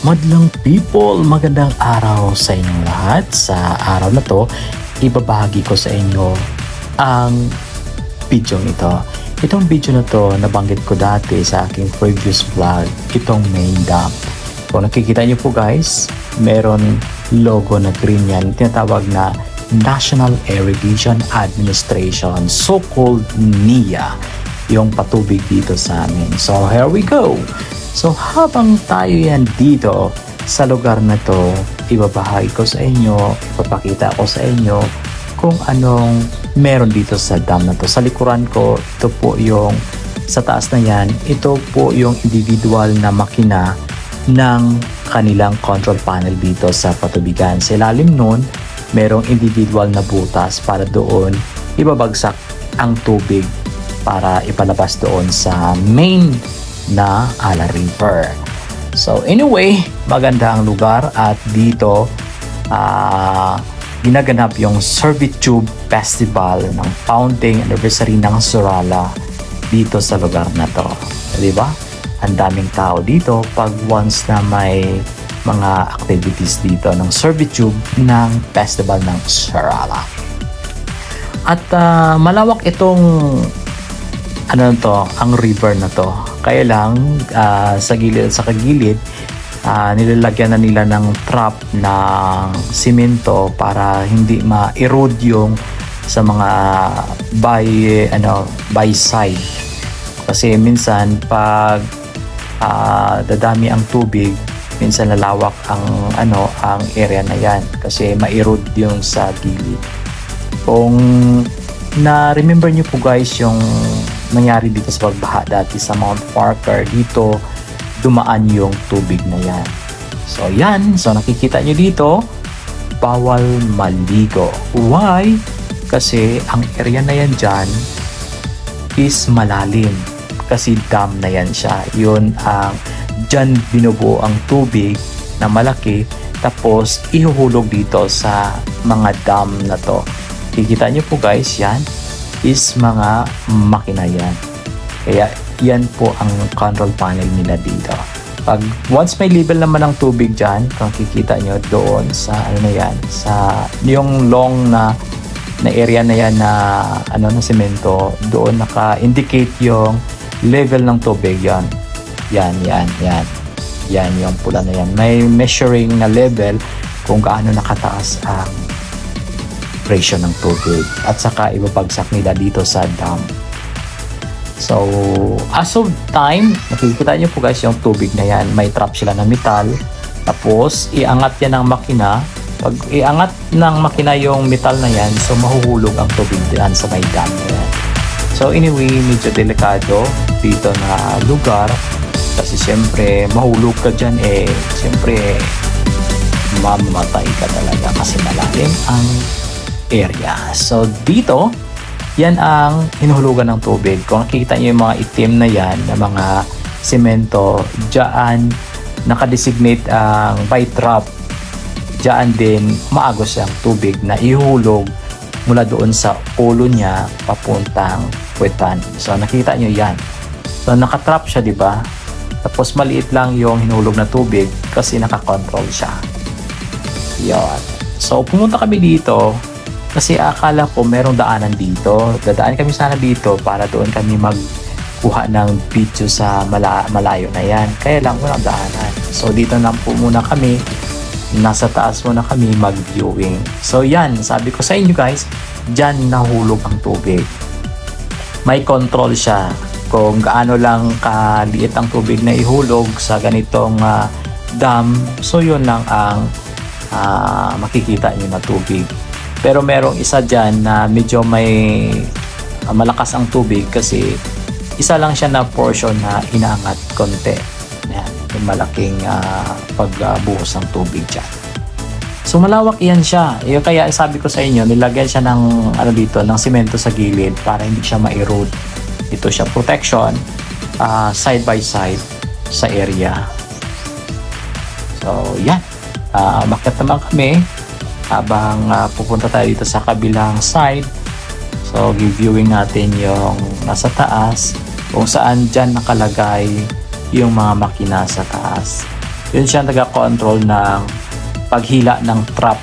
Madlang people, magandang araw sa inyong lahat. Sa araw na to, ibabahagi ko sa inyo ang video ito. Itong video na to, nabanggit ko dati sa aking previous vlog, itong main dam. Kung nakikita nyo po guys, meron logo na green yan, tinatawag na National Irrigation Administration, so-called NIA, yung patubig dito sa amin. So here we go. So habang tayo yan dito sa lugar na to, ibabahagi ko sa inyo, ipapakita ko sa inyo kung anong meron dito sa dam na to. Sa likuran ko, ito po yung sa taas na yan, ito po yung individual na makina ng kanilang control panel dito sa patubigan. Sa ilalim nun, merong individual na butas para doon ibabagsak ang tubig para ipalabas doon sa main na Ala River. So anyway, maganda ang lugar at dito ginaganap yung Servitude Festival ng founding anniversary ng Surala dito sa lugar na to. Di ba? Ang daming tao dito pag once na may mga activities dito ng Servitude ng Festival ng Surala. At malawak itong ang river na to. Kaya lang sa kagilid nilalagyan na nila ng trap ng simento para hindi ma-erode yung sa mga by side. Kasi minsan pag dadami ang tubig, minsan lalawak ang area na yan kasi ma-erode yung sa gilid. Kung na-remember nyo po guys yung nangyari dito sa pagbaha dati sa Mount Parker, dito dumaan yung tubig na yan. So yan, so nakikita nyo dito, bawal maligo. Why? Kasi ang area na yan dyan is malalim. Kasi dam na yan siya. Yun ang dyan binubuo ang tubig na malaki, tapos ihuhulog dito sa mga dam na to. Kikita nyo po guys, yan is mga makina yan. Kaya yan po ang control panel nila dito. Pag once may level naman ng tubig dyan, kung kikita nyo doon sa sa yung long na area na yan na na semento, doon naka-indicate yung level ng tubig yan. Yan yung pula na yan. May measuring na level kung gaano nakataas ang pressure ng tubig at saka ibabagsak nila dito sa dam. So as of time, nakikita nyo po guys yung tubig na yan, may trap sila na metal, tapos iangat yan ng makina. Pag iangat ng makina yung metal na yan, so mahuhulog ang tubig yan sa may dam na yan. So anyway, medyo delikado dito na lugar kasi siyempre mahulog ka dyan, siyempre mamamatay ka talaga kasi malalim ang area. So dito, yan ang hinuhulugan ng tubig. Kung nakikita nyo yung mga itim na yan, na mga semento, dyan nakadesignate ang by trap. Dyan din maagos ang tubig na ihulog mula doon sa ulo niya papuntang puwetan. So nakita nyo yan. So nakatrap siya, di ba? Tapos maliit lang yung hinulog na tubig kasi nakakontrol siya. Yan. So pumunta kami dito kasi akala ko merong daanan dito. Dadaan kami sana dito para doon kami magkuha ng video sa malayo na yan. Kaya lang walang daanan. So dito na po muna kami. Nasa taas muna kami mag-viewing. So yan, sabi ko sa inyo guys, dyan nahulog ang tubig. May control siya kung gaano lang kaliit ang tubig na ihulog sa ganitong dam. So yun lang ang makikita nyo na tubig. Pero merong isa dyan na medyo may malakas ang tubig kasi isa lang siya na portion na inaangat konti. Yan, yung malaking pagbuhos ng tubig dyan. So malawak yan siya. Kaya sabi ko sa inyo, nilagyan siya ng dito, ng simento sa gilid para hindi siya ma-erode. Ito siya protection side by side sa area. So yan, bakit naman kami habang pupunta tayo dito sa kabilang side. So viewing natin yung nasa taas kung saan dyan nakalagay yung mga makina sa taas. Yun siya taga-control ng paghila ng trap,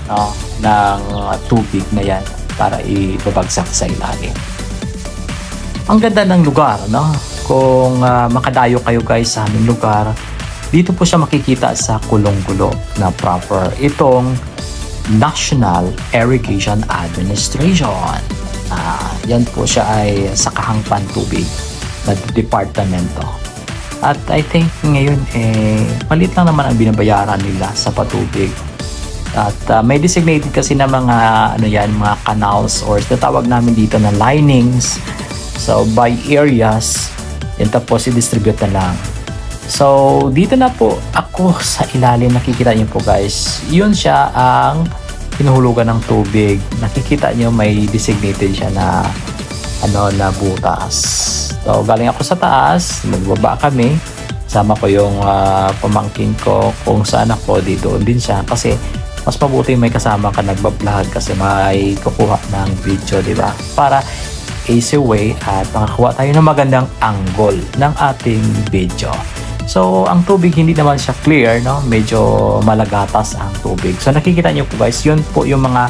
no, ng tubig na yan para ibabagsak sa ilalim. Ang ganda ng lugar, no? Kung makadayo kayo guys sa aming lugar, dito po siya makikita sa kulong-gulo na proper itong National Irrigation Administration. Yan po siya ay sa Kahangpan Tubig na departamento. At I think ngayon palit lang naman ang binabayaran nila sa patubig. At may designated kasi na mga mga canals or tinatawag namin dito na linings. So by areas, yan tapos i-distribute na lang. So dito na po ako sa ilalim, nakikita niyo po guys, yun siya ang hinuhulugan ng tubig. Nakikita niyo may designated siya na na butas. So galing ako sa taas, magbaba kami, sama ko yung pamangkin ko, kung saan ako dito din siya kasi mas mabuti may kasama ka nagba-vlog kasi may kukuha ng video, di ba? Para easy way at makakuha tayo ng magandang angle ng ating video. So ang tubig hindi naman siya clear, no? Medyo malagatas ang tubig. So nakikita niyo po guys, yun po yung mga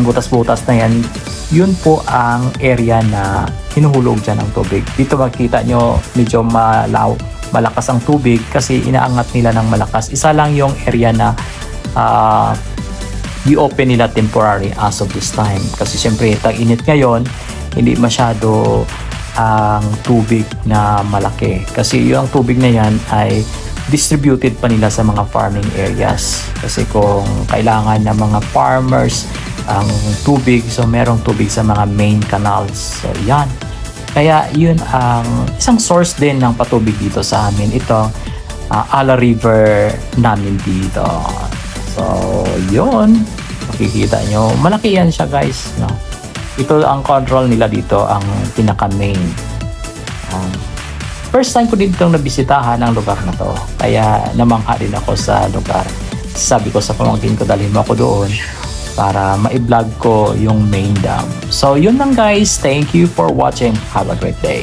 butas-butas na yan. Yun po ang area na hinuhulog dyan ng tubig. Dito makikita nyo medyo malakas ang tubig kasi inaangat nila ng malakas. Isa lang yung area na i-open nila temporary as of this time. Kasi syempre tag-init ngayon, hindi masyado ang tubig na malaki. Kasi yung tubig na yan ay distributed pa nila sa mga farming areas. Kasi kung kailangan ng mga farmers ang tubig, so merong tubig sa mga main canals. So yan. Kaya yun ang isang source din ng patubig dito sa amin. Ito, Ala River namin dito. So yun. Makikita nyo. Malaki yan siya guys. No? Ito ang control nila dito, ang pinaka-main. First time ko dito nabisitahan ang lugar na to. Kaya namangha din ako sa lugar. Sabi ko sa pamangkin ko, dalhin mo ako doon para ma-vlog ko yung main dam. So yun lang guys. Thank you for watching. Have a great day.